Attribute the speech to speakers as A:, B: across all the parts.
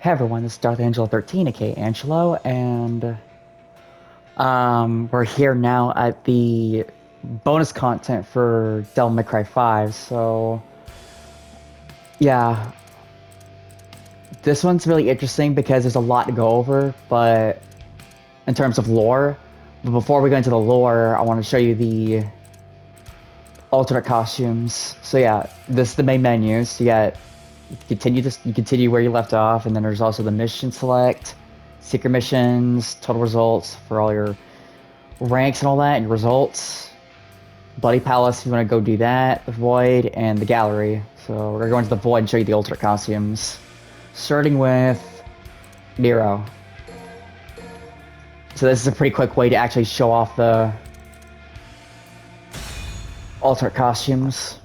A: Hey everyone, this is Darth Angelo 13, aka Angelo, and we're here now at the bonus content for Devil May Cry 5. So yeah, this one's really interesting because there's a lot to go over, but in terms of lore. But before we go into the lore, I want to show you the alternate costumes. So yeah, this is the main menu. So you continue where you left off, and then there's also the mission select, secret missions, total results for all your ranks and all that, and your results. Bloody Palace, if you want to go do that, the Void, and the Gallery. So we're gonna go into the Void and show you the alternate costumes. Starting with Nero. So this is a pretty quick way to actually show off the alternate costumes.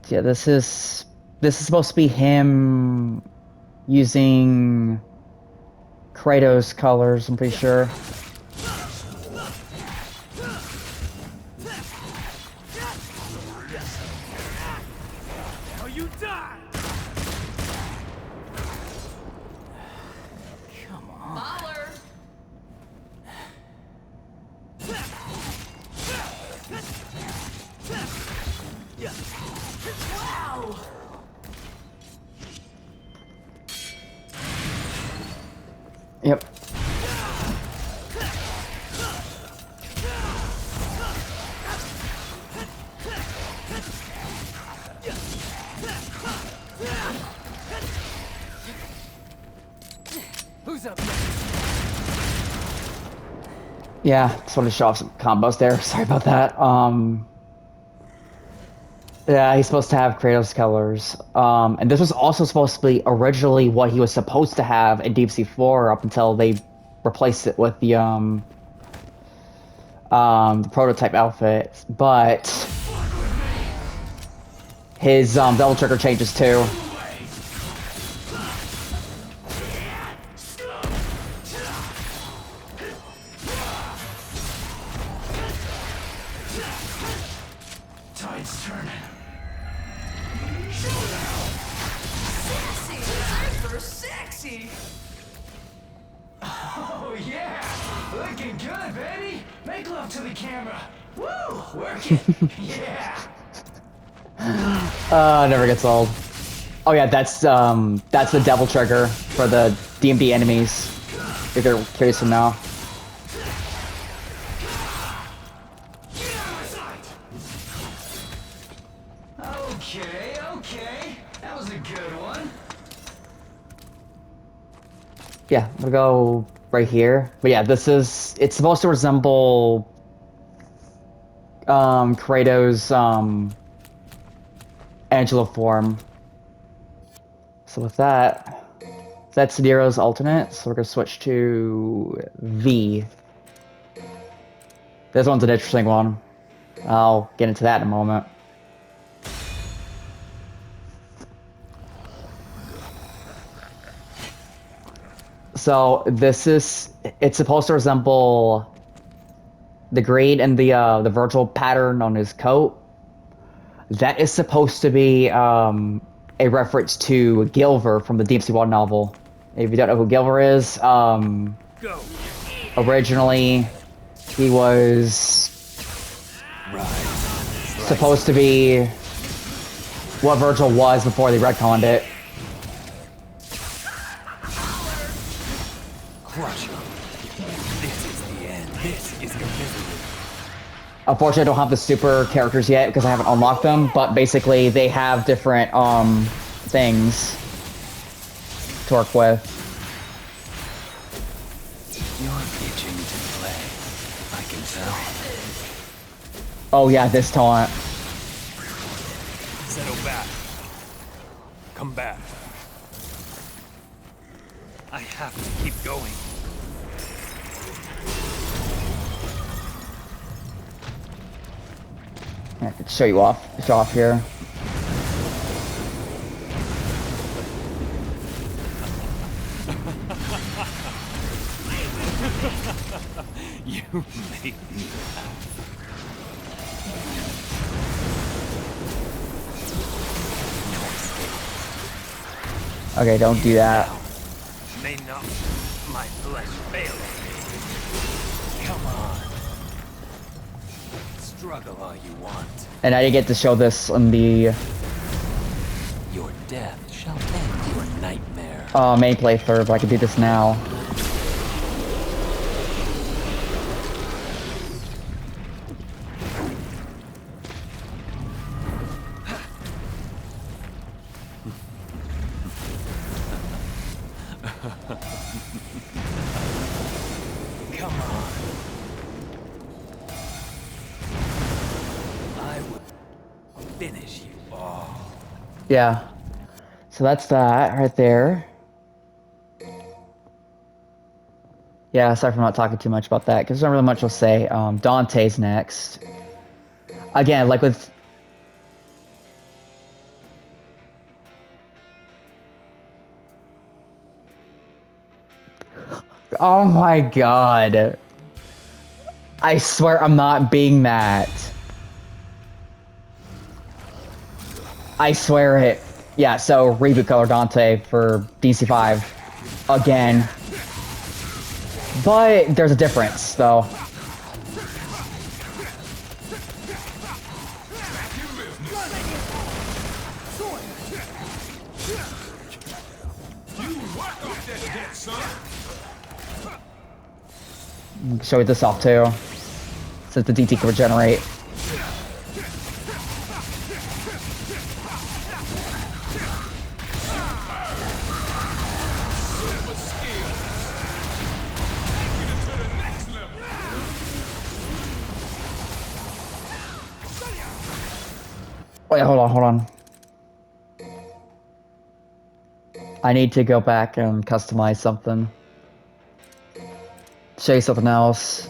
A: Yeah, this is supposed to be him using Kratos colors, I'm pretty sure.
B: Now you die. Come on.
C: Baller. Wow.
A: Yep.
B: Who's up next?
A: Yeah, just wanted to show off some combos there. Sorry about that. Yeah, he's supposed to have Kratos colors. And this was also supposed to be originally what he was supposed to have in Deep Sea 4 up until they replaced it with the prototype outfit. But his double trigger changes too.
B: Tide's turning.
C: Sexy. Super sexy.
B: Oh yeah, looking good, baby. Make love to the camera. Woo, work it. Yeah.
A: Never gets old. Oh yeah, that's the devil trigger for the DMD enemies. If you're curious to know.
B: Okay. That was a good one.
A: Yeah, we'll go right here. But yeah, it's supposed to resemble Kratos' Angelo form. So with that, that's Nero's alternate, so we're gonna switch to V. This one's an interesting one. I'll get into that in a moment. So it's supposed to resemble the green and the Virgil pattern on his coat. That is supposed to be a reference to Gilver from the Deep Sea 1 novel. If you don't know who Gilver is,
B: Go.
A: originally he was supposed to be what Virgil was before they retconned it.
B: Crush him. This is the end. This is your misery.
A: Unfortunately, I don't have the super characters yet because I haven't unlocked them, but basically they have different things to work with.
B: You're itching to play. I can tell.
A: Oh yeah, this taunt.
B: Settle back. Come back. I have to keep going.
A: I could show off here.
B: You made me laugh.
A: Okay, don't do that.
D: May not my flesh fail me. Come on. Struggle all you want.
A: And I get to show this on the
D: Your death shall end your nightmare.
A: main playthrough, but I can do this now.
D: Come on. I will finish you all.
A: Yeah. So that's that right there. Yeah, sorry for not talking too much about that, because there's not really much to say. Dante's next. Again, like with... Oh my god. I swear I'm not being that. I swear it. Yeah, so reboot color Dante for DC5. Again. But there's a difference, though. Show you this off too. Since the DT can regenerate. Wait, hold on. I need to go back and customize something. Show you something else.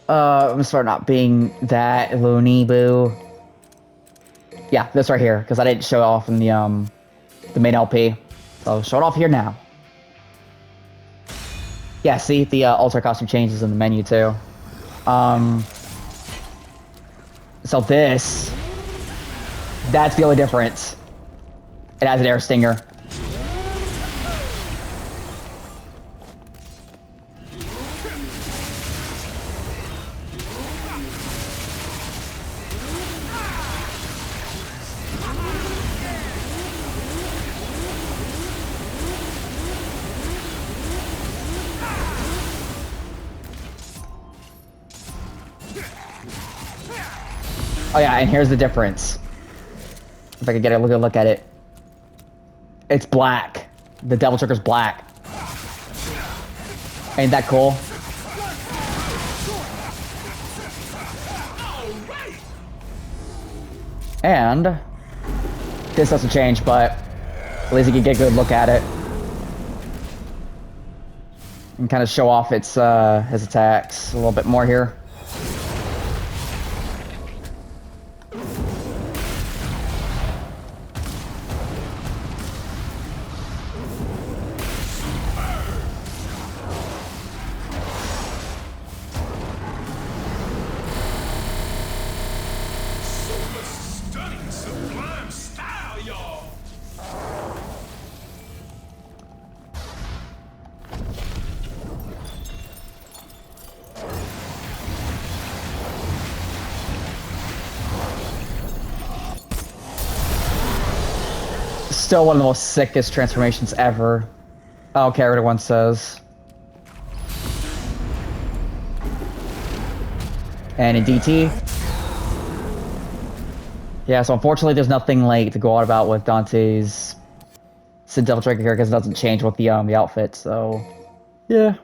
A: I'm gonna start not being that loony boo. Yeah, this right here, because I didn't show it off in the main LP. So I'll show it off here now. Yeah, see, the alter costume changes in the menu too. So this, that's the only difference. It has an air stinger. Oh yeah, and here's the difference. If I could get a good look at it. It's black. The Devil Trigger's black. Ain't that cool? And this doesn't change, but at least you can get a good look at it. And kind of show off its his attacks a little bit more here. Still one of the most sickest transformations ever. I don't care what everyone says. And in DT. Yeah, so unfortunately there's nothing like to go on about with Dante's Sid Devil Trigger here because it doesn't change with the outfit, so yeah.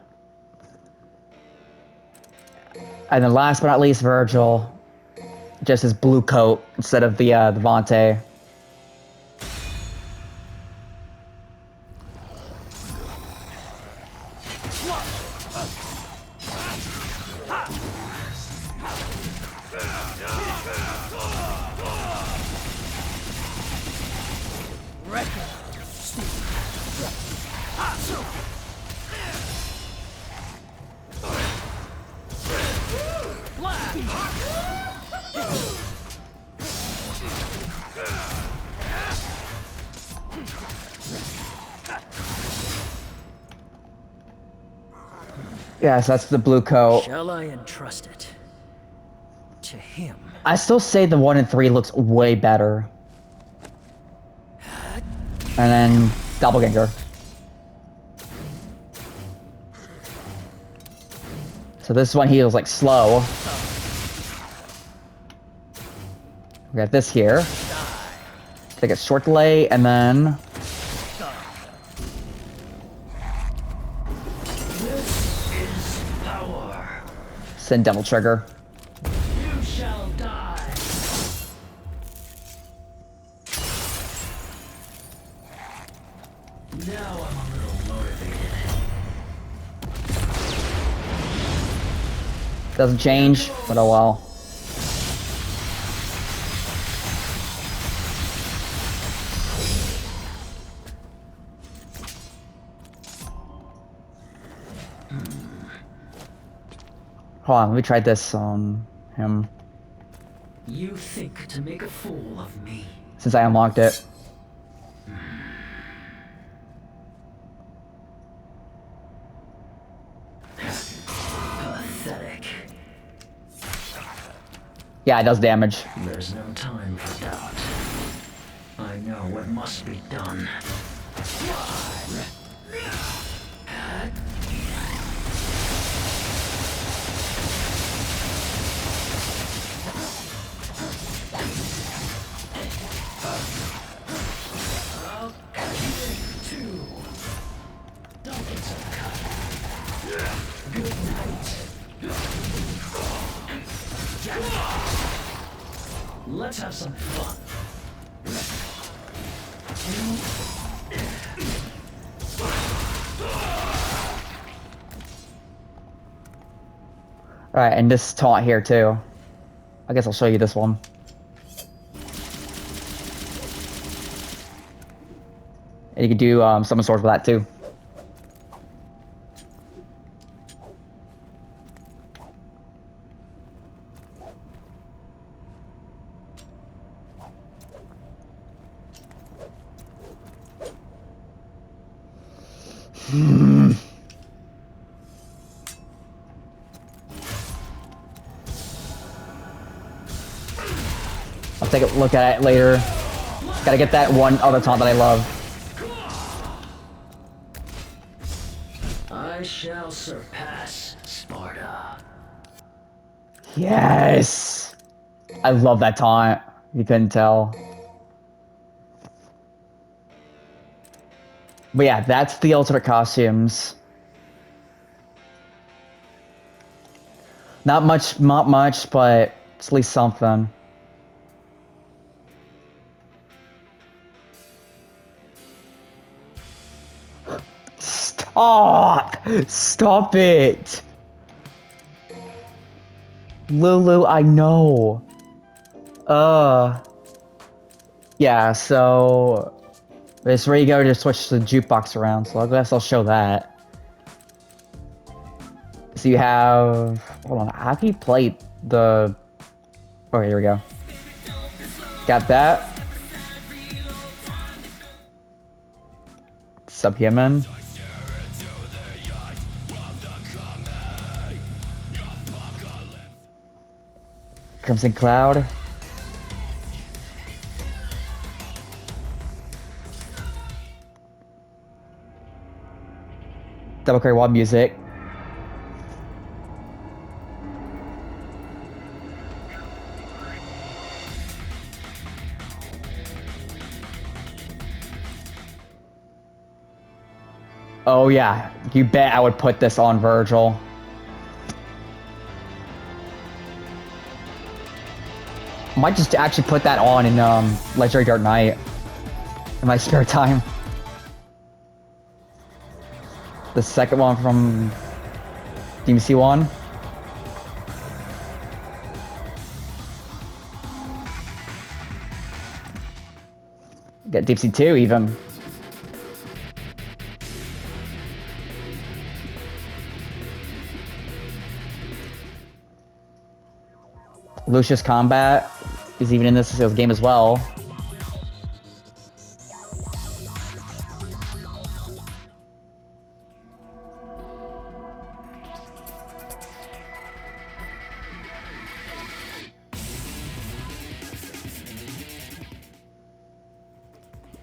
A: And then last but not least, Virgil. Just his blue coat instead of the Vante. Yes, that's the blue coat.
D: Shall I entrust it to him?
A: I still say the 1 and 3 looks way better. And then Doppelganger. So this one heals like slow. We got this here. Take a short delay and then
B: This is power.
A: send Devil Trigger.
B: You shall die. Now I'm a little motivated.
A: Doesn't change, but oh well. Hold on, let me try this on him,
B: You think to make a fool of me.
A: since I unlocked it.
B: Pathetic.
A: Yeah, it does damage.
B: There's no time for doubt. I know what must be done. Let's have some fun.
A: Alright, and this taunt here too. I guess I'll show you this one. And you can do summon swords with that too. I'll take a look at it later. Gotta get that one other taunt that I love.
B: I shall surpass Sparta.
A: Yes! I love that taunt. You couldn't tell. But yeah, that's the ultimate costumes. Not much, but it's at least something. Stop! Stop it! Lulu, I know. Yeah, so this is where you go to switch the jukebox around, so I guess I'll show that. So you have, hold on, have you played the, okay, here we go. Got that. Subhuman. Crimson Cloud. Double Curry Wall music. Oh yeah, you bet I would put this on Virgil. Might just actually put that on in Legendary Dark Knight in my spare time. The second one from DMC 1. Get DMC 2 even. Lucius Combat is even in this game as well.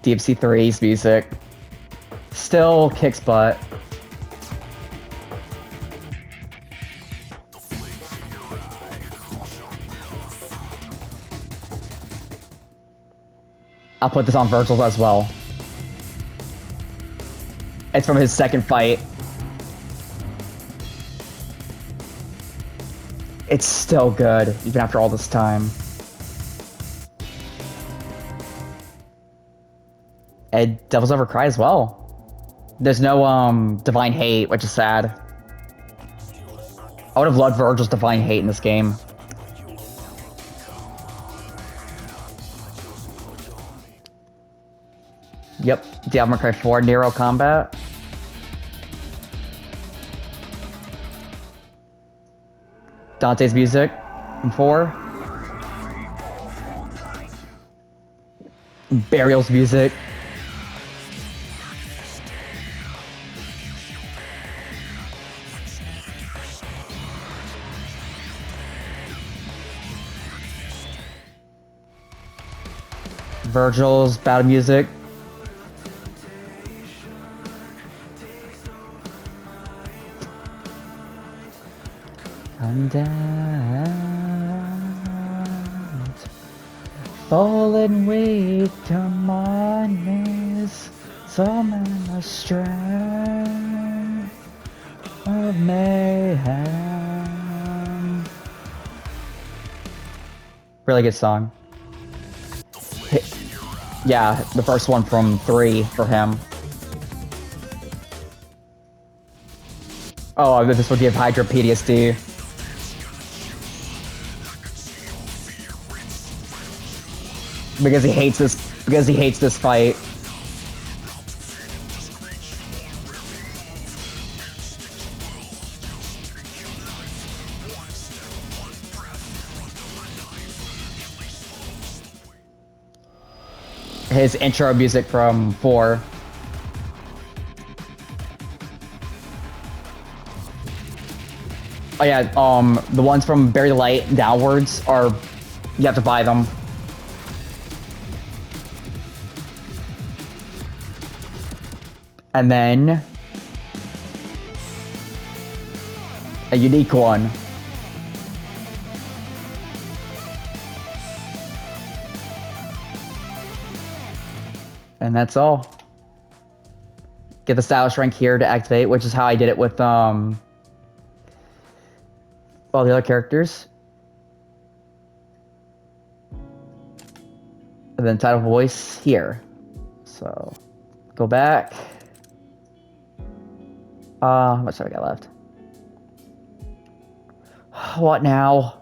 A: DMC 3's music. Still kicks butt. I'll put this on Virgil's as well. It's from his second fight. It's still good, even after all this time. And Devil's Never Cry as well. There's no, Divine Hate, which is sad. I would have loved Virgil's Divine Hate in this game. Yep, Devil May Cry 4, Nero Combat. Dante's music in 4. Burial's music. Virgil's battle music. Come down, fallen weight, come on, miss, summon the strength of mayhem. Really good song. Yeah, the first one from 3 for him. Oh, this would give Hydra PTSD. Because he hates this fight. His intro music from 4. Oh yeah, the ones from Bury the Light downwards are, you have to buy them. And then a unique one. And that's all. Get the stylish rank here to activate, which is how I did it with all the other characters. And then title voice here. So go back. How much have I got left? What now?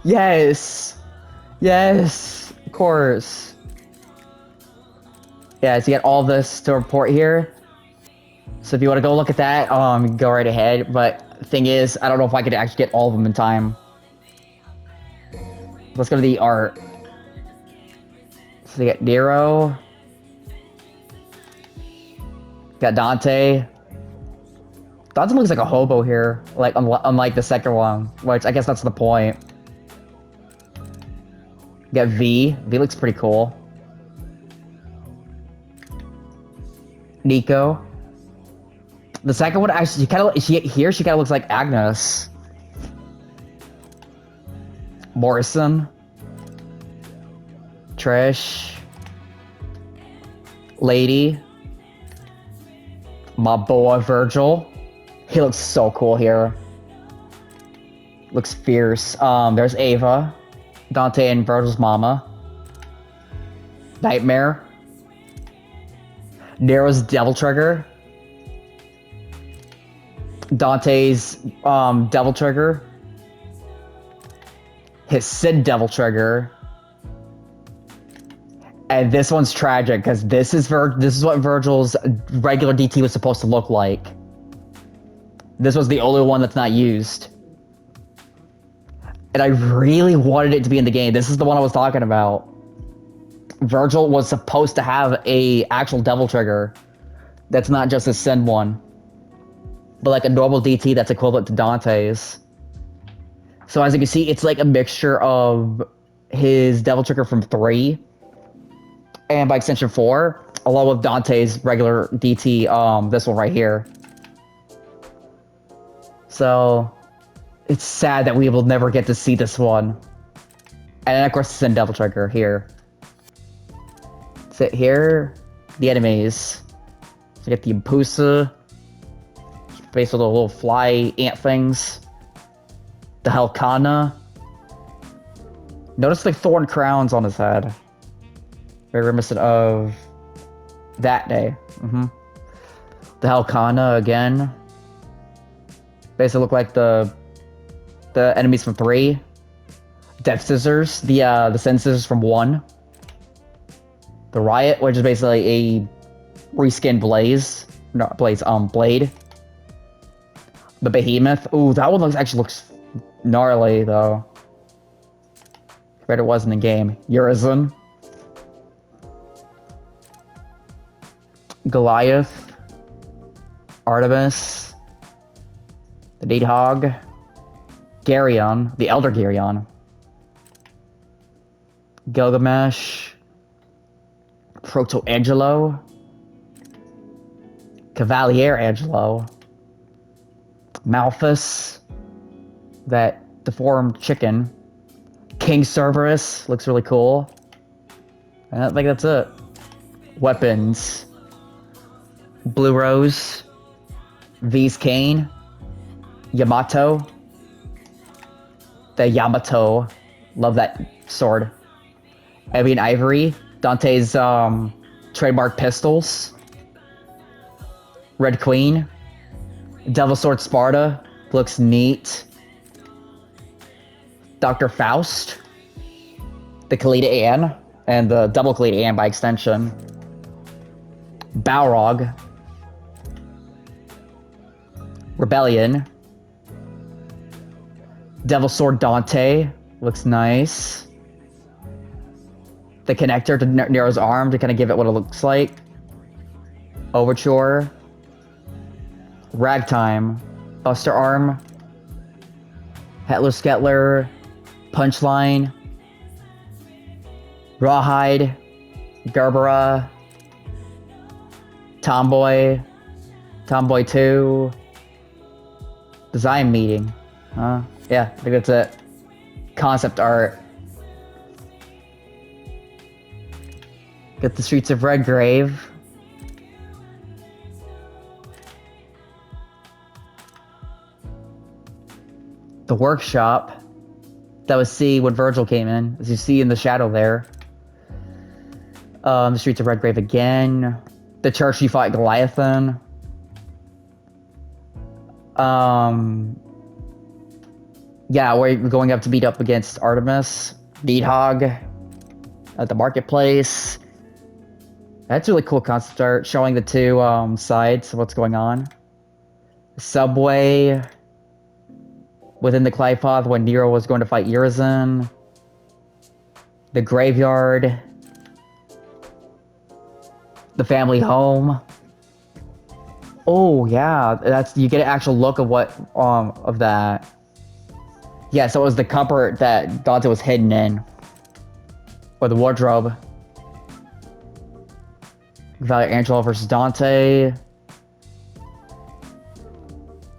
A: Yes! Yes! Of course. Yeah, so you get all this to report here. So if you want to go look at that, go right ahead. But the thing is, I don't know if I could actually get all of them in time. Let's go to the art. So you got Nero. Got Dante. Dante looks like a hobo here, like unlike the second one, which I guess that's the point. You got V. V looks pretty cool. Nico. The second one actually, she kind of looks like Agnes. Morrison. Trish. Lady. My boy Virgil. He looks so cool here. Looks fierce. There's Ava. Dante and Virgil's mama. Nightmare. Nero's Devil Trigger. Dante's Devil Trigger. His Sid Devil Trigger. And this one's tragic because this is what Virgil's regular DT was supposed to look like. This was the only one that's not used. And I really wanted it to be in the game. This is the one I was talking about. Virgil was supposed to have a actual Devil Trigger that's not just a Sin one, but like a normal DT that's equivalent to Dante's. So as you can see, it's like a mixture of his Devil Trigger from 3 and by extension 4, along with Dante's regular DT, this one right here. So it's sad that we will never get to see this one. And then of course it's in Devil Trigger here. Sit here, the enemies. So you get the Impusa, face with the little fly ant things. The Halkana. Notice the thorn crowns on his head. Very reminiscent of that day. The Halkana again. Basically look like the enemies from 3. Death Scissors, the Sin Scissors from 1. The Riot, which is basically a reskinned Blaze. Not Blaze, Blade. The Behemoth. Ooh, that one actually looks gnarly though. Compared to it was in the game. Urizen. Goliath. Artemis. The Needhog. Geryon. The Elder Geryon. Gilgamesh. Proto-Angelo. Cavalier Angelo. Malthus. That deformed chicken. King Cerberus. Looks really cool. And I think that's it. Weapons. Blue Rose. V's Kane. Yamato. The Yamato. Love that sword. Ebony and Ivory. Dante's trademark pistols. Red Queen. Devil Sword Sparta. Looks neat. Dr. Faust. The Kalita Ann. And the double Kalita Ann by extension. Balrog. Rebellion. Devil Sword Dante. Looks nice. The connector to Nero's arm to kind of give it what it looks like. Overture. Ragtime. Buster Arm. Hetler Skettler. Punchline. Rawhide. Gerbera. Tomboy. Tomboy 2. Design meeting. Yeah, I think that's it. Concept art. Get the Streets of Redgrave. The workshop that was C when Virgil came in, as you see in the shadow there. The Streets of Redgrave again. The church you fought Goliath in. Yeah, we're going up to beat up against Artemis. Needhog. At the marketplace. That's really cool concept art, showing the two sides of what's going on. Subway. Within the Qliphoth when Nero was going to fight Urizen. The graveyard. The family home. Oh yeah, that's you get an actual look of what of that. Yeah, so it was the cupboard that Dante was hidden in. Or the wardrobe. Cavalier Angelo versus Dante.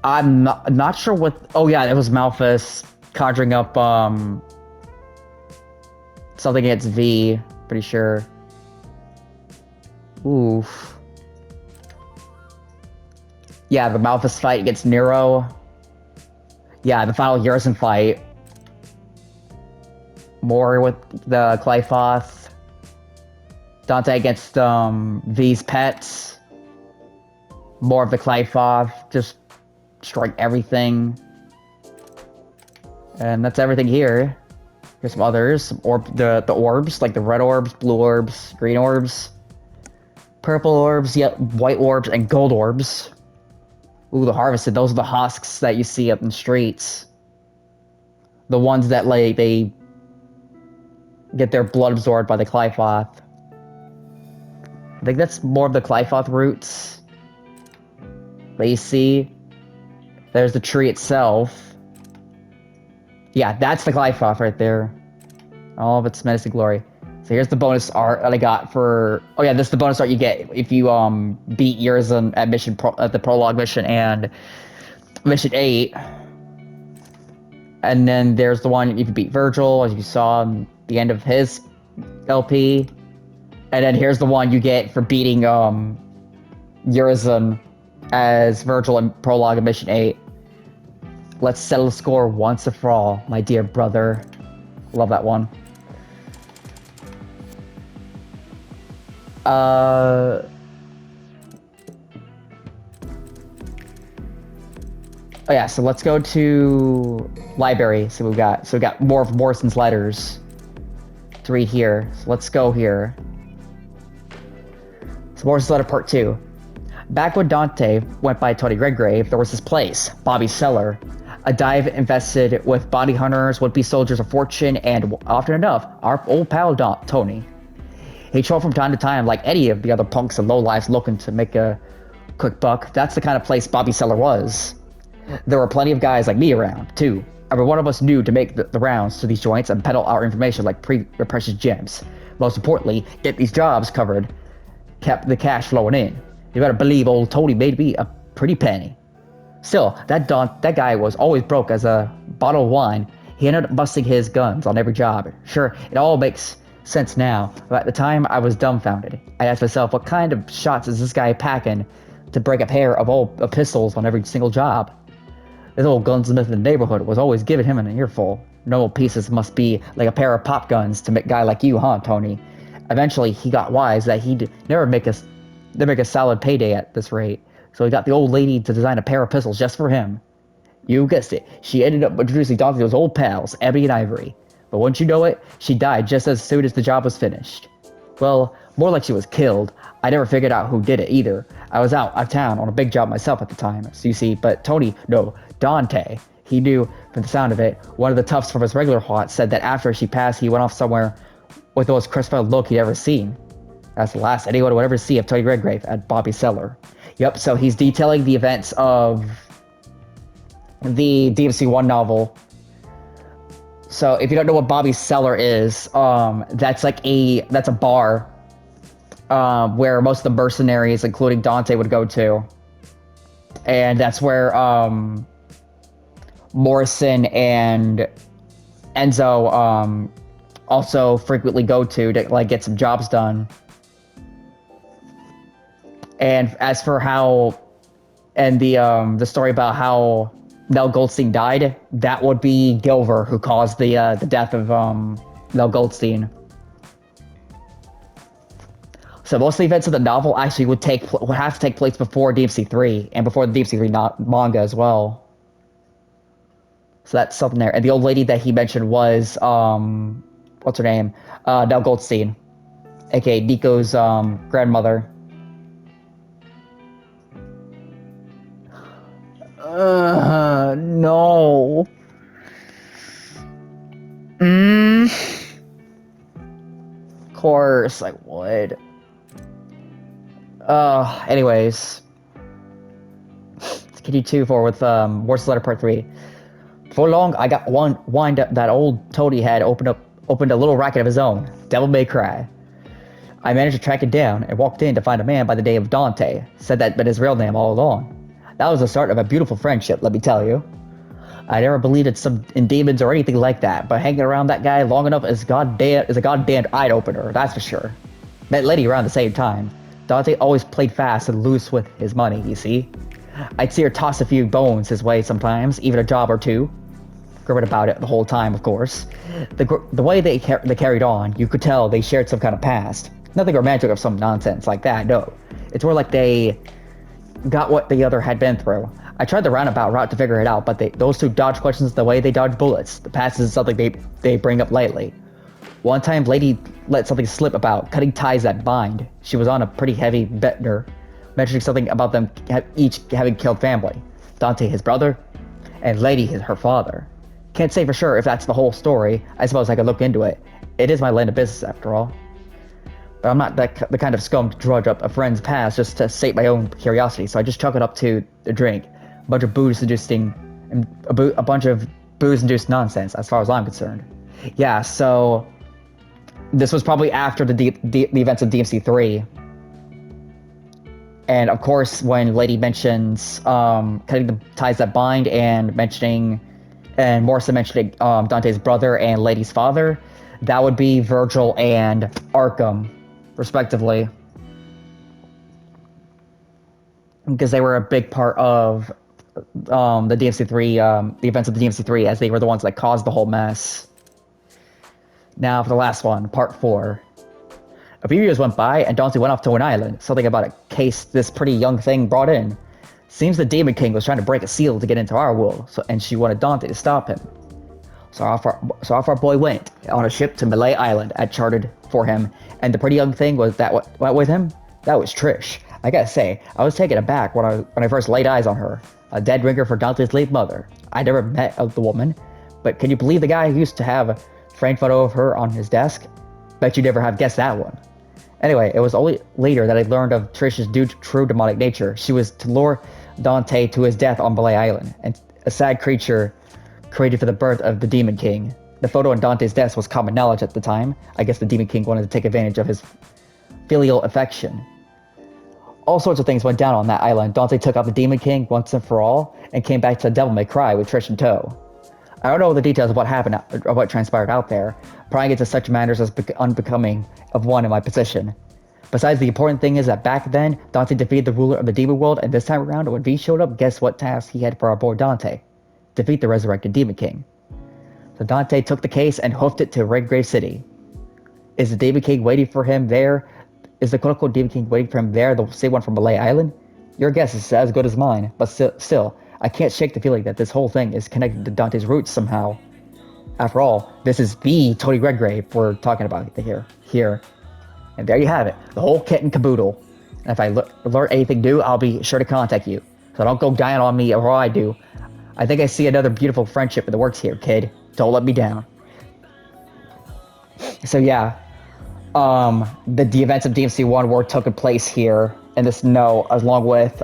A: I'm not sure what. Oh yeah, it was Malthus conjuring up something against V. Pretty sure. Oof. Yeah, the Malthus fight against Nero. Yeah, the final Urizen fight. More with the Qliphoth. Dante against V's pets. More of the Qliphoth. Just destroying everything. And that's everything here. Here's some others. The orbs, like the red orbs, blue orbs, green orbs. Purple orbs, yeah, white orbs, and gold orbs. Ooh, the harvested. Those are the husks that you see up in the streets. The ones that, like, they get their blood absorbed by the Qliphoth. I think that's more of the Qliphoth roots. But you see, there's the tree itself. Yeah, that's the Glyphoth right there. All of its menacing glory. So here's the bonus art that I got for... Oh yeah, this is the bonus art you get if you beat Urizen at the prologue mission and mission 8. And then there's the one if you beat Virgil, as you saw in the end of his LP. And then here's the one you get for beating Urizen as Virgil in prologue of mission 8. Let's settle the score once and for all, my dear brother. Love that one. Oh yeah, so let's go to library. So we got more of Morrison's letters to read here. So let's go here. So Morrison's letter part 2. Back when Dante went by Tony Redgrave, there was this place, Bobby's Cellar. A dive infested with bounty hunters, would-be soldiers of fortune, and often enough, our old pal Tony. He trolled from time to time like any of the other punks and lowlifes looking to make a quick buck. That's the kind of place Bobby's Cellar was. There were plenty of guys like me around, too. Every one of us knew to make the rounds to these joints and peddle our information like precious gems. Most importantly, get these jobs covered, kept the cash flowing in. You better believe old Tony made me a pretty penny. Still, that guy was always broke as a bottle of wine. He ended up busting his guns on every job. Sure, it all makes sense now, but at the time I was dumbfounded. I asked myself, what kind of shots is this guy packing to break a pair of pistols on every single job? This old gunsmith in the neighborhood was always giving him an earful. No pieces must be like a pair of pop guns to make a guy like you, huh, Tony? Eventually, he got wise that he'd never make a solid payday at this rate. So he got the old lady to design a pair of pistols just for him. You guessed it. She ended up introducing Dante to those old pals, Abby and Ivory. But wouldn't you know it, she died just as soon as the job was finished. Well, more like she was killed. I never figured out who did it either. I was out of town on a big job myself at the time, so you see, but Dante, he knew from the sound of it. One of the toughs from his regular haunt said that after she passed, he went off somewhere with the most crestfallen look he'd ever seen. That's the last anyone would ever see of Tony Redgrave at Bobby's Cellar. Yep, so he's detailing the events of the DMC1 novel. So if you don't know what Bobby's Cellar is, that's a bar where most of the mercenaries, including Dante, would go to. And that's where Morrison and Enzo also frequently go to like get some jobs done. And as for how, and the story about how Nell Goldstein died, that would be Gilver who caused the death of Nell Goldstein. So most of the events of the novel actually would have to take place before DMC3 and before the DMC3 manga as well. So that's something there. And the old lady that he mentioned was what's her name? Nell Goldstein, aka Nico's grandmother. No. Of course I would. Anyways. Let's continue with Morrison's Letter Part 3. For long, I got wind up that old Tony had opened a little racket of his own. Devil May Cry. I managed to track it down and walked in to find a man by the name of Dante. Said that been his real name all along. That was the start of a beautiful friendship, let me tell you. I never believed in demons or anything like that, but hanging around that guy long enough is a goddamn eye-opener, that's for sure. Met Letty around the same time. Dante always played fast and loose with his money, you see. I'd see her toss a few bones his way sometimes, even a job or two. Grimmin' about it the whole time, of course. The way they carried on, you could tell they shared some kind of past. Nothing romantic or some nonsense like that, no. It's more like they got what the other had been through. I tried the roundabout route to figure it out, but those two dodge questions the way they dodge bullets. The past isn't something they bring up lightly. One time, Lady let something slip about cutting ties that bind. She was on a pretty heavy bender, mentioning something about them each having killed family. Dante, his brother, and Lady, her father. Can't say for sure if that's the whole story. I suppose I could look into it. It is my line of business, after all. But I'm not the kind of scum to drudge up a friend's past just to sate my own curiosity, so I just chalk it up to the drink. A bunch of booze booze-induced nonsense, as far as I'm concerned. Yeah, so this was probably after the events of DMC3. And of course, when Lady mentions cutting the ties that bind and Morrison mentioning Dante's brother and Lady's father, that would be Virgil and Arkham, respectively. Because they were a big part of the DMC3, the events of the DMC3, as they were the ones that caused the whole mess. Now for the last one, part 4. A few years went by, and Dante went off to an island. Something about a case this pretty young thing brought in. Seems the Demon King was trying to break a seal to get into our world, and she wanted Dante to stop him. So off our boy went on a ship to Malay Island, chartered for him. And the pretty young thing was that what went with him? That was Trish. I gotta say, I was taken aback when I first laid eyes on her. A dead ringer for Dante's late mother. I never met the woman, but can you believe the guy who used to have a framed photo of her on his desk? Bet you never have guessed that one. Anyway, it was only later that I learned of Trish's true demonic nature. She was to lure Dante to his death on Malay Island, and a sad creature created for the birth of the Demon King. The photo on Dante's desk was common knowledge at the time. I guess the Demon King wanted to take advantage of his filial affection. All sorts of things went down on that island. Dante took out the Demon King once and for all, and came back to Devil May Cry with Trish in tow. I don't know the details of what happened or what transpired out there, prying into such matters as unbecoming of one in my position. Besides, the important thing is that back then, Dante defeated the ruler of the demon world, and this time around, when V showed up, guess what task he had for our boy Dante? Defeat the resurrected Demon King. So Dante took the case and hoofed it to Redgrave City. Is the Demon King waiting for him there? Is the quote-unquote Demon King waiting for him there, the same one from Malay Island? Your guess is as good as mine, but still, I can't shake the feeling that this whole thing is connected to Dante's roots somehow. After all, this is the Tony Redgrave we're talking about here. And there you have it, the whole kit and caboodle. And if I learn anything new, I'll be sure to contact you. So don't go dying on me or I do. I think I see another beautiful friendship in the works here, kid. Don't let me down. So yeah, the events of DMC1 were taking place here in this note, along with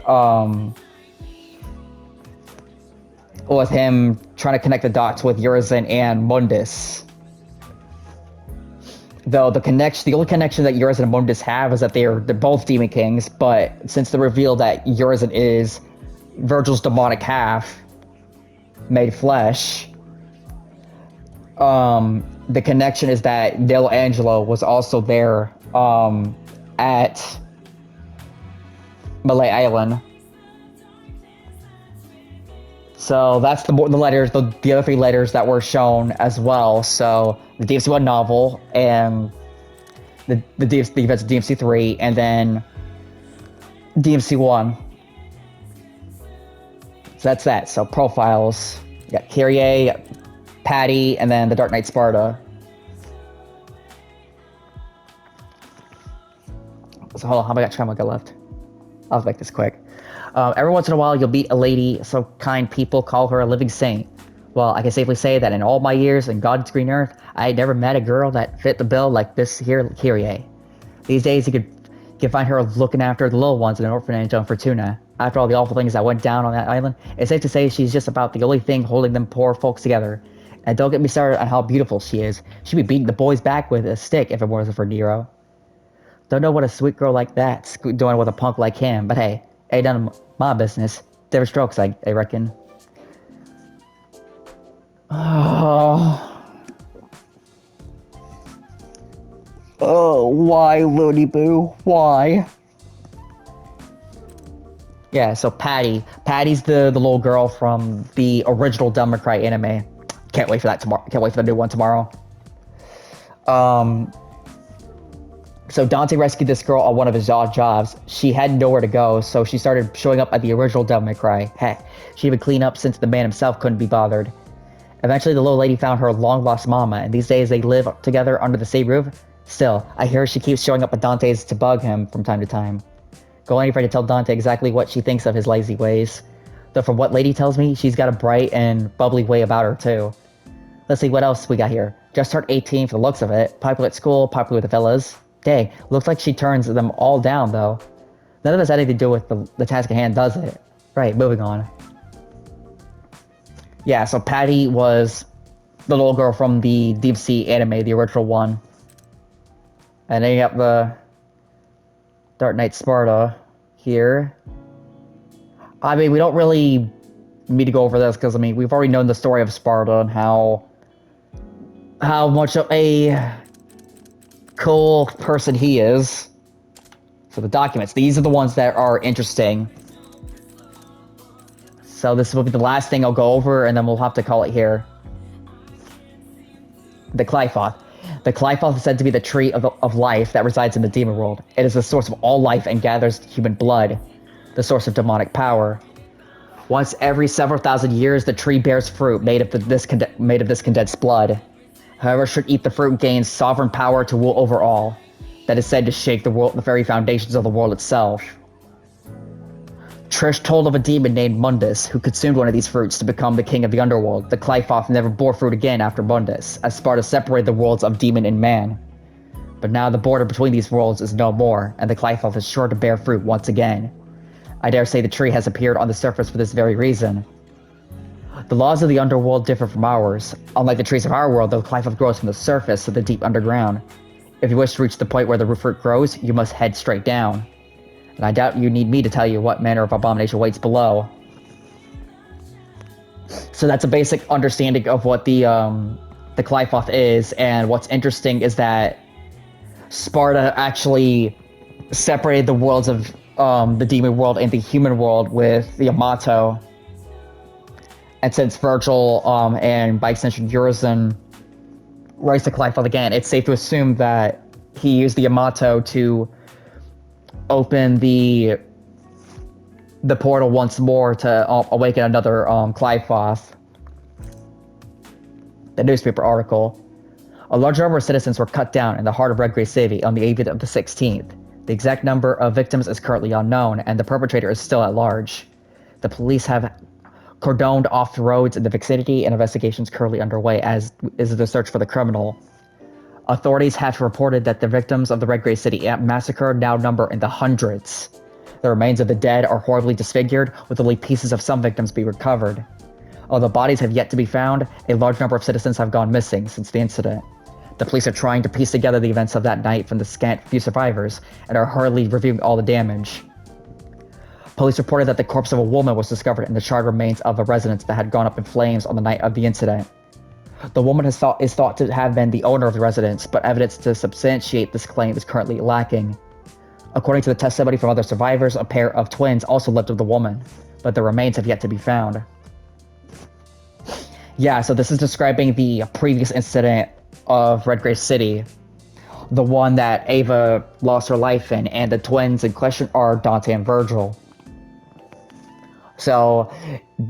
A: him trying to connect the dots with Urizen and Mundus. Though the only connection that Urizen and Mundus have is that they're both Demon Kings, but since the reveal that Urizen is Virgil's demonic half, made flesh, the connection is that Del Angelo was also there at Malay Island. So that's the letters, the other 3 letters that were shown as well. So the DMC1 novel and the events of DMC3, and then DMC1. So that's that. So profiles. You got Kyrie, Patty, and then the Dark Knight Sparta. So hold on, how much time I got left? I'll make this quick. Every once in a while, you'll meet a lady, so kind people call her a living saint. Well, I can safely say that in all my years in God's green earth, I had never met a girl that fit the bill like this here, Kyrie. These days, you can find her looking after the little ones in an orphanage on Fortuna. After all the awful things that went down on that island, it's safe to say she's just about the only thing holding them poor folks together. And don't get me started on how beautiful she is. She'd be beating the boys back with a stick if it wasn't for Nero. Don't know what a sweet girl like that's doing with a punk like him, but hey, ain't none of my business. Different strokes, I reckon. Oh, why, Looney Boo? Why? Yeah, so Patty's the little girl from the original Devil May Cry anime. Can't wait for that tomorrow. Can't wait for the new one tomorrow. So Dante rescued this girl on one of his odd jobs. She had nowhere to go, so she started showing up at the original Devil May Cry. Heck, she even cleaned up since the man himself couldn't be bothered. Eventually, the little lady found her long-lost mama, and these days they live together under the same roof. Still, I hear she keeps showing up at Dante's to bug him from time to time. Go any afraid to tell Dante exactly what she thinks of his lazy ways. Though from what Lady tells me, she's got a bright and bubbly way about her, too. Let's see what else we got here. Just turned 18 for the looks of it. Popular at school, popular with the fellas. Dang, looks like she turns them all down, though. None of this had anything to do with the task at hand, does it? Right, moving on. Yeah, so Patty was the little girl from the Deep Sea anime, the original one. And then you have the Dark Knight Sparta here. I mean, we don't really need to go over this because, I mean, we've already known the story of Sparta and how much of a cool person he is. So the documents, these are the ones that are interesting. So this will be the last thing I'll go over, and then we'll have to call it here. The Qliphoth. The Qliphoth is said to be the tree of life that resides in the demon world. It is the source of all life and gathers human blood, the source of demonic power. Once every several thousand years, the tree bears fruit made of this condensed blood. Whoever should eat the fruit gains sovereign power to rule over all. That is said to shake the very foundations of the world itself. Trish told of a demon named Mundus, who consumed one of these fruits to become the king of the underworld. The Qliphoth never bore fruit again after Mundus, as Sparta separated the worlds of demon and man. But now the border between these worlds is no more, and the Qliphoth is sure to bear fruit once again. I dare say the tree has appeared on the surface for this very reason. The laws of the underworld differ from ours. Unlike the trees of our world, the Qliphoth grows from the surface to the deep underground. If you wish to reach the point where the fruit grows, you must head straight down. And I doubt you need me to tell you what manner of abomination waits below. So that's a basic understanding of what the Qliphoth is, and what's interesting is that Sparta actually separated the worlds of the demon world and the human world with the Yamato. And since Virgil and by extension Urizen raised the Qliphoth again, it's safe to assume that he used the Yamato to open the portal once more to awaken another Qliphoth. The newspaper article. A large number of citizens were cut down in the heart of Redgrave City on the evening of the 16th. The exact number of victims is currently unknown, and the perpetrator is still at large. The police have cordoned off the roads in the vicinity, and investigations currently underway, as is the search for the criminal. Authorities have reported that the victims of the Redgrave City massacre now number in the hundreds. The remains of the dead are horribly disfigured, with only pieces of some victims being recovered. Although bodies have yet to be found, a large number of citizens have gone missing since the incident. The police are trying to piece together the events of that night from the scant few survivors, and are hurriedly reviewing all the damage. Police reported that the corpse of a woman was discovered in the charred remains of a residence that had gone up in flames on the night of the incident. The woman is thought to have been the owner of the residence, but evidence to substantiate this claim is currently lacking. According to the testimony from other survivors, a pair of twins also lived with the woman, but their remains have yet to be found. Yeah, so this is describing the previous incident of Redgrave City, the one that Ava lost her life in, and the twins in question are Dante and Virgil. So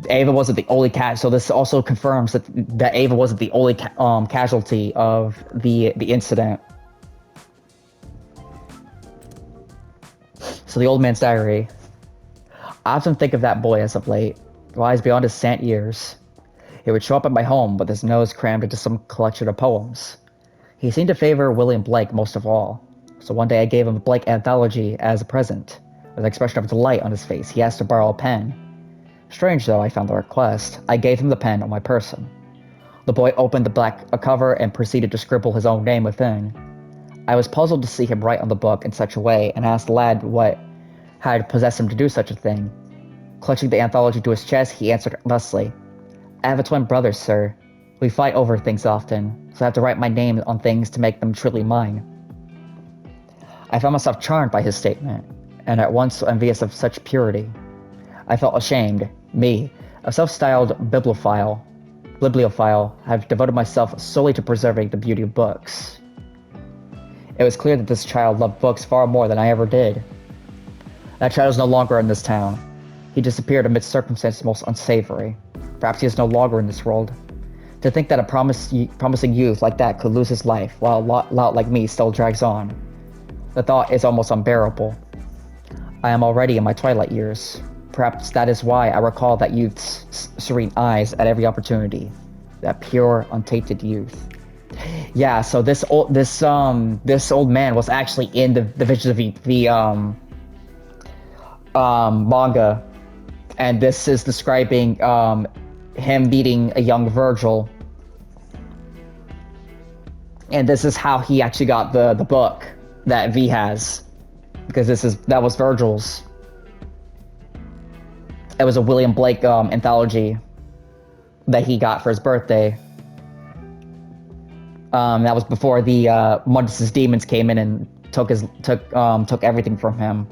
A: Ava wasn't the only so this also confirms that Ava wasn't the only casualty of the incident. So the old man's diary. I often think of that boy as of late, wise beyond his scant years. He would show up at my home with his nose crammed into some collection of poems. He seemed to favor William Blake most of all, so one day I gave him a Blake anthology as a present. With an expression of delight on his face, he asked to borrow a pen. Strange though I found the request, I gave him the pen on my person. The boy opened the black cover and proceeded to scribble his own name within. I was puzzled to see him write on the book in such a way, and asked the lad what had possessed him to do such a thing. Clutching the anthology to his chest, he answered thusly, I have a twin brother, sir. We fight over things often, so I have to write my name on things to make them truly mine. I found myself charmed by his statement, and at once envious of such purity. I felt ashamed. Me, a self-styled bibliophile, have devoted myself solely to preserving the beauty of books. It was clear that this child loved books far more than I ever did. That child is no longer in this town. He disappeared amidst circumstances most unsavory. Perhaps he is no longer in this world. To think that a promising youth like that could lose his life while a lot like me still drags on. The thought is almost unbearable. I am already in my twilight years. Perhaps that is why I recall that youth's serene eyes at every opportunity. That pure, untainted youth. Yeah, so this old man was actually in the Visions of the manga, and this is describing him meeting a young Virgil. And this is how he actually got the book that V has. Because that was Virgil's. It was a William Blake anthology that he got for his birthday. That was before the Mundus's demons came in and took everything from him.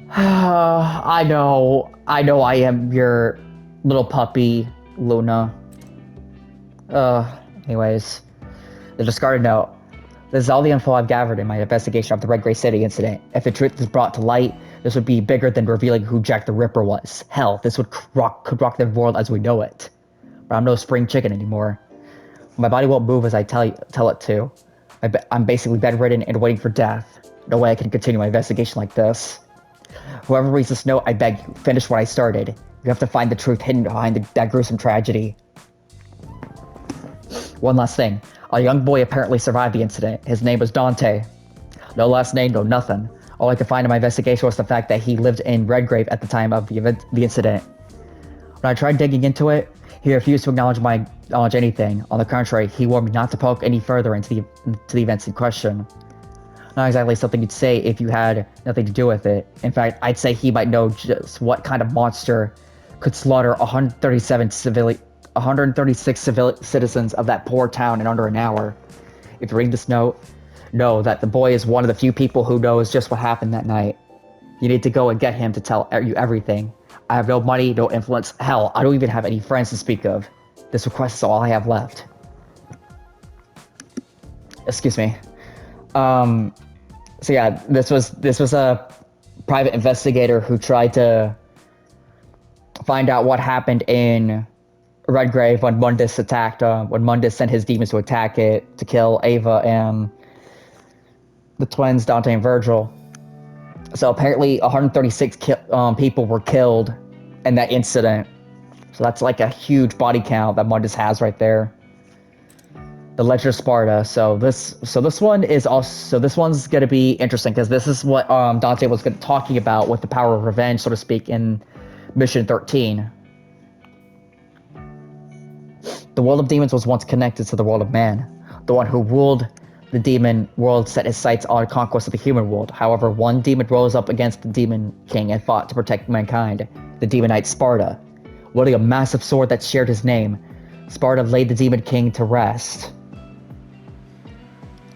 A: I know I am your little puppy, Luna. Anyways, the discarded note. This is all the info I've gathered in my investigation of the Red Grey City incident. If the truth is brought to light, this would be bigger than revealing who Jack the Ripper was. Hell, this could rock the world as we know it. But I'm no spring chicken anymore. My body won't move as I tell it to. I'm basically bedridden and waiting for death. No way I can continue my investigation like this. Whoever reads this note, I beg you, finish what I started. You have to find the truth hidden behind that gruesome tragedy. One last thing. A young boy apparently survived the incident. His name was Dante. No last name, no nothing. All I could find in my investigation was the fact that he lived in Redgrave at the time of the incident. When I tried digging into it, he refused to acknowledge anything. On the contrary, he warned me not to poke any further into the events in question. Not exactly something you'd say if you had nothing to do with it. In fact, I'd say he might know just what kind of monster could slaughter 136 citizens of that poor town in under an hour. If you read this note, know that the boy is one of the few people who knows just what happened that night. You need to go and get him to tell you everything. I have no money, no influence. Hell, I don't even have any friends to speak of. This request is all I have left. Excuse me. So yeah, this was a private investigator who tried to find out what happened in Redgrave when Mundus attacked. When Mundus sent his demons to attack it to kill Ava and the twins Dante and Virgil. So apparently 136 people were killed in that incident. So that's like a huge body count that Mundus has right there. The Legend of Sparta. So this one's gonna be interesting because this is what Dante was talking about with the power of revenge, so to speak, in Mission 13. The world of demons was once connected to the world of man. The one who ruled the demon world set his sights on conquest of the human world. However, one demon rose up against the demon king and fought to protect mankind. The demon knight Sparta. Wielding a massive sword that shared his name, Sparta laid the demon king to rest.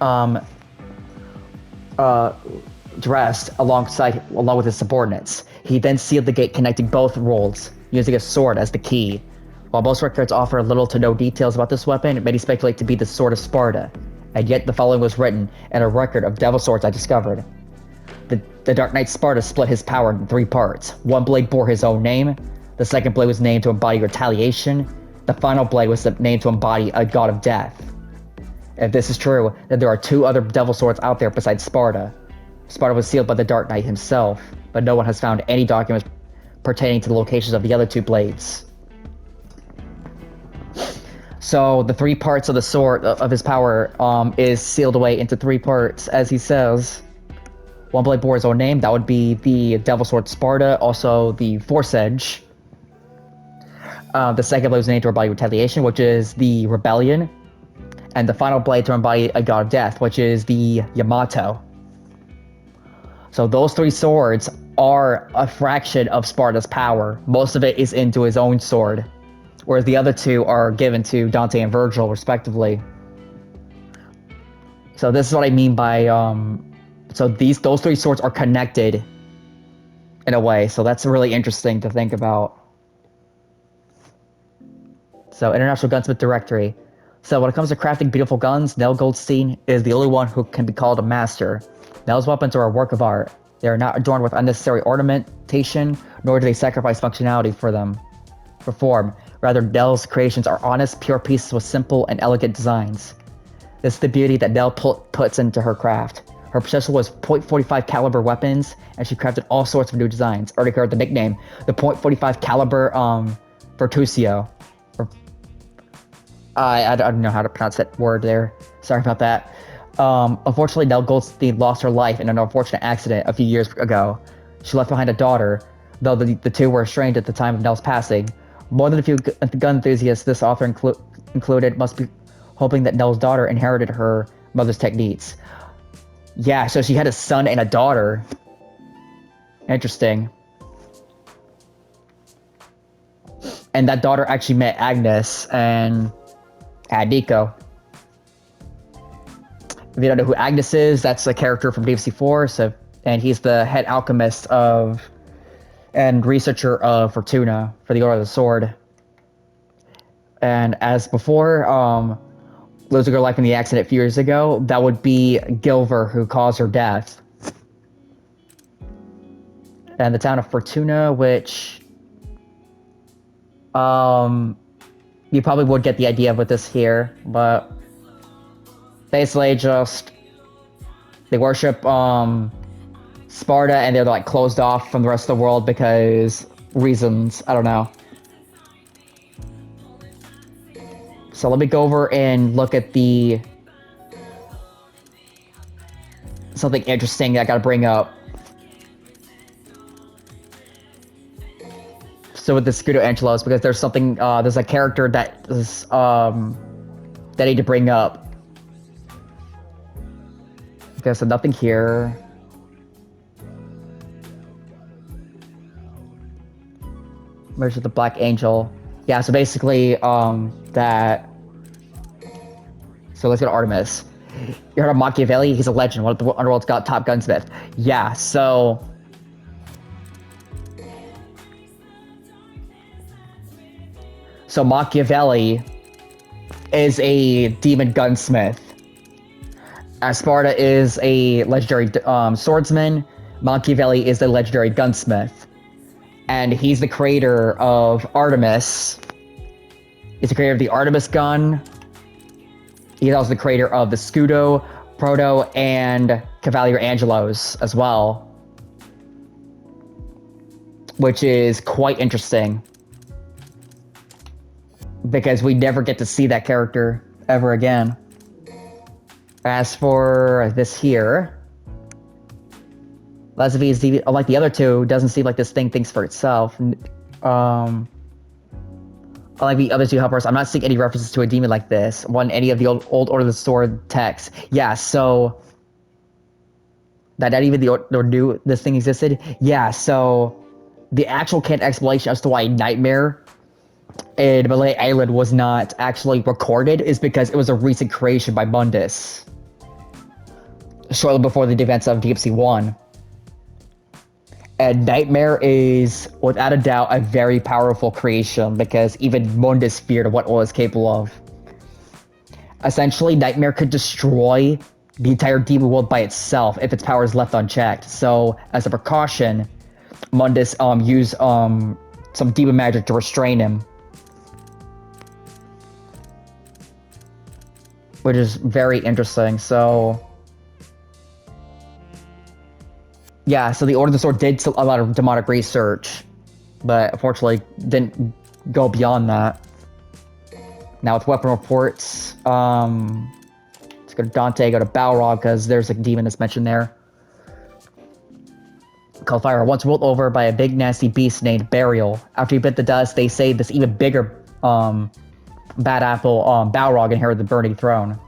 A: Along with his subordinates. He then sealed the gate connecting both worlds, using a sword as the key. While most records offer little to no details about this weapon, many speculate to be the Sword of Sparta, and yet the following was written in a record of devil swords I discovered. The Dark Knight Sparta split his power into 3 parts. One blade bore his own name, the second blade was named to embody retaliation, the final blade was named to embody a god of death. If this is true, then there are 2 other devil swords out there besides Sparta. Sparta was sealed by the Dark Knight himself, but no one has found any documents pertaining to the locations of the other 2 blades. So the 3 parts of the sword of his power is sealed away into 3 parts, as he says. One blade bore his own name. That would be the Devil Sword Sparta, also the Force Edge. The second blade was named to embody retaliation, which is the Rebellion, and the final blade to embody a god of death, which is the Yamato. So those 3 swords are a fraction of Sparta's power. Most of it is into his own sword, whereas the other 2 are given to Dante and Virgil, respectively. So this is what I mean by, so those 3 swords are connected in a way, so that's really interesting to think about. So, International Gunsmith Directory. So when it comes to crafting beautiful guns, Nell Goldstein is the only one who can be called a master. Nell's weapons are a work of art. They are not adorned with unnecessary ornamentation, nor do they sacrifice functionality for form. Rather, Nell's creations are honest, pure pieces with simple and elegant designs. This is the beauty that Nell puts into her craft. Her obsession was .45 caliber weapons, and she crafted all sorts of new designs, earning her the nickname, the .45 caliber Virtuoso. I don't know how to pronounce that word there. Sorry about that. Unfortunately, Nell Goldstein lost her life in an unfortunate accident a few years ago. She left behind a daughter, though the two were estranged at the time of Nell's passing. More than a few gun enthusiasts this author included must be hoping that Nell's daughter inherited her mother's techniques. Yeah, so she had a son and a daughter. Interesting. And that daughter actually met Agnes and Nico. If you don't know who Agnes is, that's a character from DMC 4, and he's the head alchemist and researcher of Fortuna for the Order of the Sword. And as before, losing her life in the accident a few years ago, that would be Gilver who caused her death. And the town of Fortuna, which you probably would get the idea with this here, but basically just they worship Sparta, and they're like closed off from the rest of the world because reasons, I don't know. So let me go over and look at something interesting that I gotta bring up. So with the Scudo Angelos, because there's something, there's a character that is, that I need to bring up. Okay, so nothing here. Where's the Black Angel? Yeah, so basically, that... So let's go to Artemis. You heard of Machiavelli? He's a legend, one of the Underworld's top gunsmith. Yeah, so... So Machiavelli is a demon gunsmith. As Sparta is a legendary swordsman, Machiavelli is the legendary gunsmith. And he's the creator of Artemis. He's the creator of the Artemis gun. He's also the creator of the Scudo, Proto, and Cavalier Angelos as well. Which is quite interesting. Because we never get to see that character ever again. As for this here, Lazavi, unlike the other two, doesn't seem like this thing thinks for itself. Unlike the other two helpers, I'm not seeing any references to a demon like this. Any of the old Order of the Sword texts. Yeah, so... That not even the Order knew this thing existed? Yeah, so... The actual canon explanation as to why Nightmare in Malay Island was not actually recorded is because it was a recent creation by Mundus. Shortly before the events of DMC 1. And Nightmare is, without a doubt, a very powerful creation because even Mundus feared what it was capable of. Essentially, Nightmare could destroy the entire demon world by itself if its power is left unchecked. So, as a precaution, Mundus used some demon magic to restrain him. Which is very interesting, so... Yeah, so the Order of the Sword did a lot of demonic research, but unfortunately didn't go beyond that. Now with weapon reports, let's go to Dante, go to Balrog, because there's a demon that's mentioned there. Called Fire, once ruled over by a big nasty beast named Burial. After he bit the dust, they say this even bigger bad apple Balrog inherited the burning throne.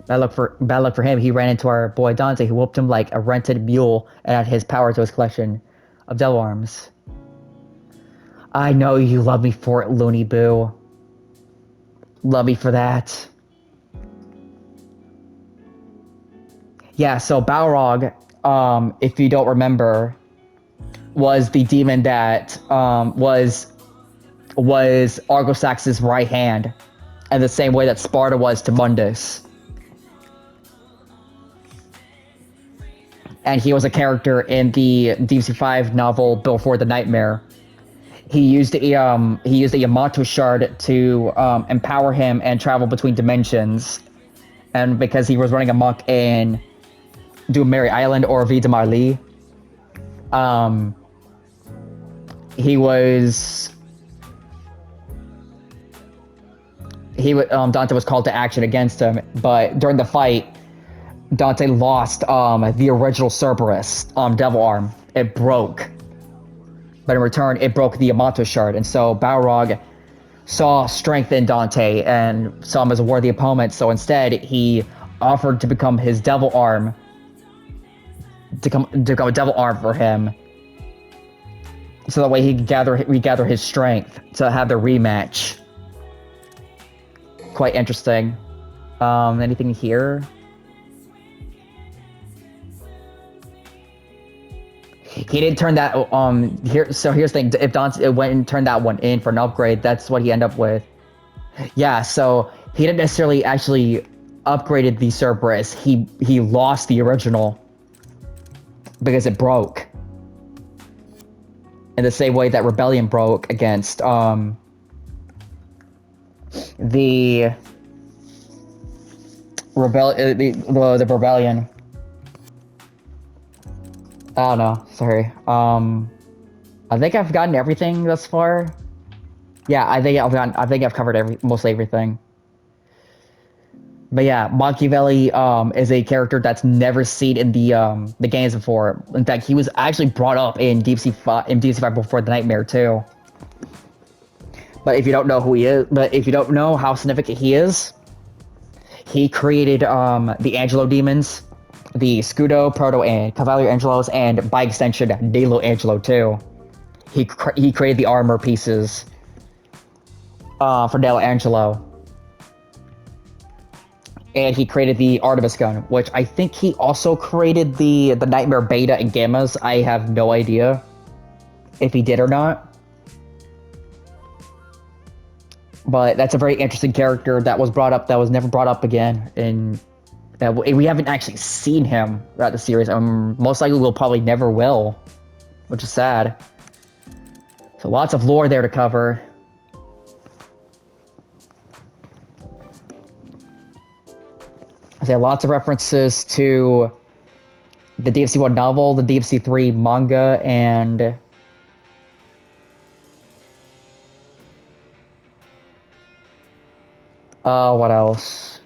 A: Bad luck for him, he ran into our boy Dante, who whooped him like a rented mule and added his power to his collection of devil arms. I know you love me for it, Looney Boo. Love me for that. Yeah, so Balrog, if you don't remember, was the demon that was Argosax's right hand, in the same way that Sparta was to Mundus. And he was a character in the DMC5 novel Before the Nightmare. He used a Yamato shard to empower him and travel between dimensions. And because he was running amok in Doomary Island or Vida Marley, Dante was called to action against him, but during the fight, Dante lost the original Cerberus devil arm. It broke. but in return, it broke the Yamato Shard, and so Balrog saw strength in Dante and saw him as a worthy opponent, so instead, he offered to become his devil arm, to become a devil arm for him, so that way he could regather his strength to have the rematch. Quite interesting. Anything here? He didn't turn that here. So here's the thing: if Dante went and turned that one in for an upgrade, that's what he ended up with. Yeah. So he didn't necessarily actually upgraded the Cerberus. He lost the original because it broke. In the same way that Rebellion broke against the Rebellion. I don't know. Sorry. I think I've gotten everything thus far. Yeah, I think I've covered mostly everything. But yeah, Machiavelli is a character that's never seen in the games before. In fact, he was actually brought up in DMC 5 before the Nightmare too. But if you don't know who he is, if you don't know how significant he is, he created the Angelo demons, the Scudo, Proto, and Cavalier Angelos, and by extension, Delo Angelo too. He created the armor pieces for Delo Angelo. And he created the Artemis gun, which I think he also created the Nightmare Beta and Gammas. I have no idea if he did or not. But that's a very interesting character that was brought up, that was never brought up again. And we haven't actually seen him throughout the series. Most likely we'll probably never will, which is sad. So lots of lore there to cover. There are lots of references to the DMC1 novel, the DMC3 manga, and what else?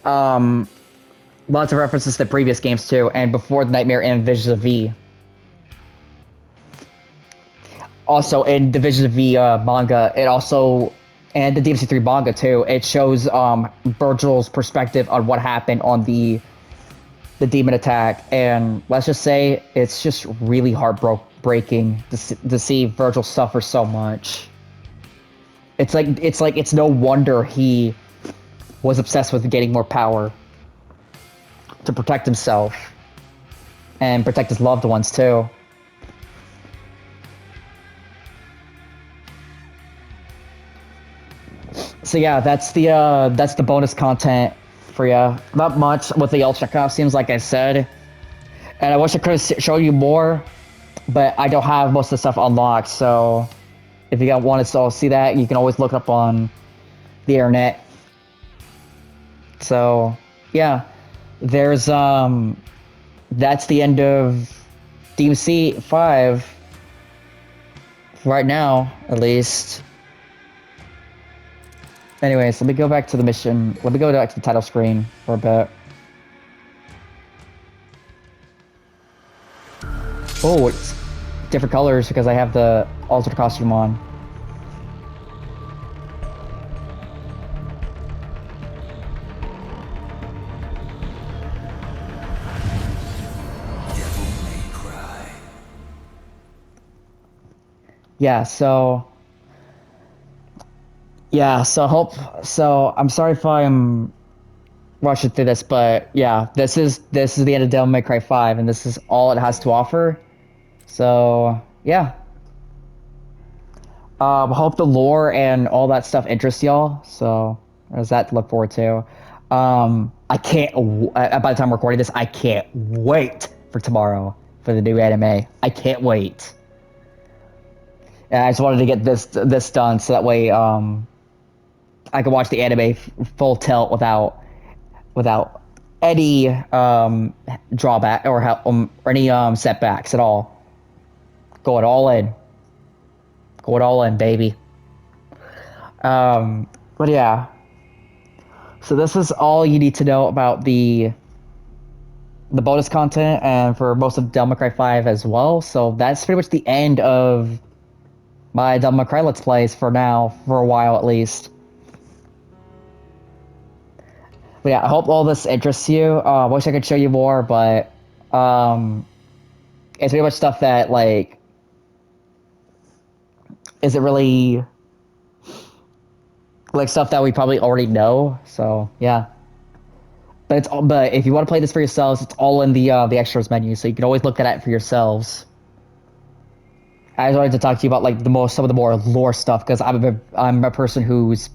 A: Lots of references to previous games too, and Before the Nightmare and Visions of V. Also, in the Visions of V manga, it also, and the DMC3 manga too, it shows Virgil's perspective on what happened on the demon attack, and let's just say it's just really heartbreaking to see Virgil suffer so much. It's no wonder he was obsessed with getting more power to protect himself and protect his loved ones too. So yeah, that's the bonus content for you. Not much with the alternate costumes, like I said. And I wish I could have shown you more, but I don't have most of the stuff unlocked. So if you want to see that, you can always look up on the internet. So yeah, there's that's the end of DMC 5 right now, at least. Anyways, let me go back to the mission. Let me go back to the title screen for a bit. Oh, it's different colors because I have the alternate costume on. Yeah, so I'm sorry if I'm rushing through this, but yeah, this is the end of Devil May Cry 5, and this is all it has to offer. So yeah, hope the lore and all that stuff interests y'all. So there's that to look forward to. I can't. By the time I'm recording this, I can't wait for tomorrow for the new anime. I can't wait. And I just wanted to get this done so that way I can watch the anime full tilt without any drawback or any setbacks at all. Going all in, baby. But yeah. So this is all you need to know about the the bonus content and for most of Devil May Cry 5 as well. So that's pretty much the end of my Devil May Cry Let's Plays for now, for a while at least. But yeah, I hope all this interests you. I wish I could show you more, but it's pretty much stuff that, like, isn't really, like, stuff that we probably already know, so yeah. But if you want to play this for yourselves, it's all in the extras menu, so you can always look at it for yourselves. I just wanted to talk to you about like some of the more lore stuff because I'm a person who's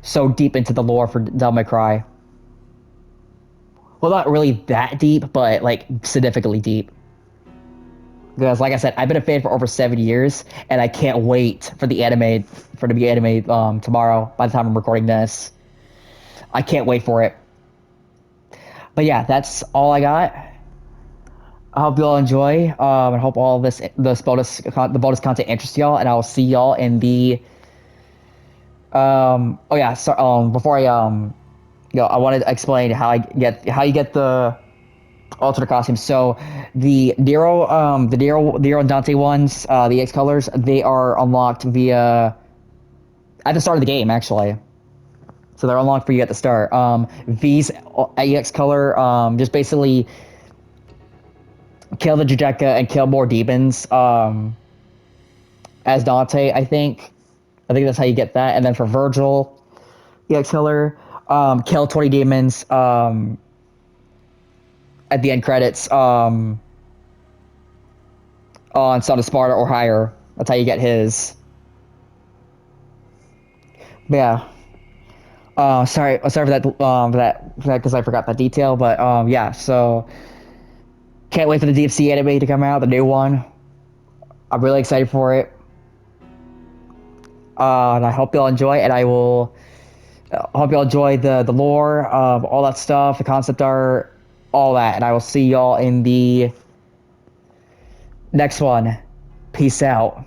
A: so deep into the lore for Devil May Cry. Well, not really that deep, but like significantly deep. Because, like I said, I've been a fan for over 7 years, and I can't wait for the anime to be anime tomorrow. By the time I'm recording this, I can't wait for it. But yeah, that's all I got. I hope you all enjoy. I hope all the bonus content interests y'all, and I will see y'all in the. Oh yeah, so before I I wanted to explain how you get the alternate costumes. So the Nero and Dante ones, the X colors, they are unlocked via at the start of the game actually. So they're unlocked for you at the start. V's EX color, just basically kill the Jujeka and kill more demons. As Dante, I think that's how you get that. And then for Virgil, EX color, kill 20 demons. At the end credits, on Son of Sparta or higher. That's how you get his. But yeah. Sorry for that, because I forgot that detail. But yeah. So can't wait for the DFC anime to come out, the new one. I'm really excited for it. And I hope y'all enjoy it. And I will hope y'all enjoy the lore, all that stuff, the concept art, all that. And I will see y'all in the next one. Peace out.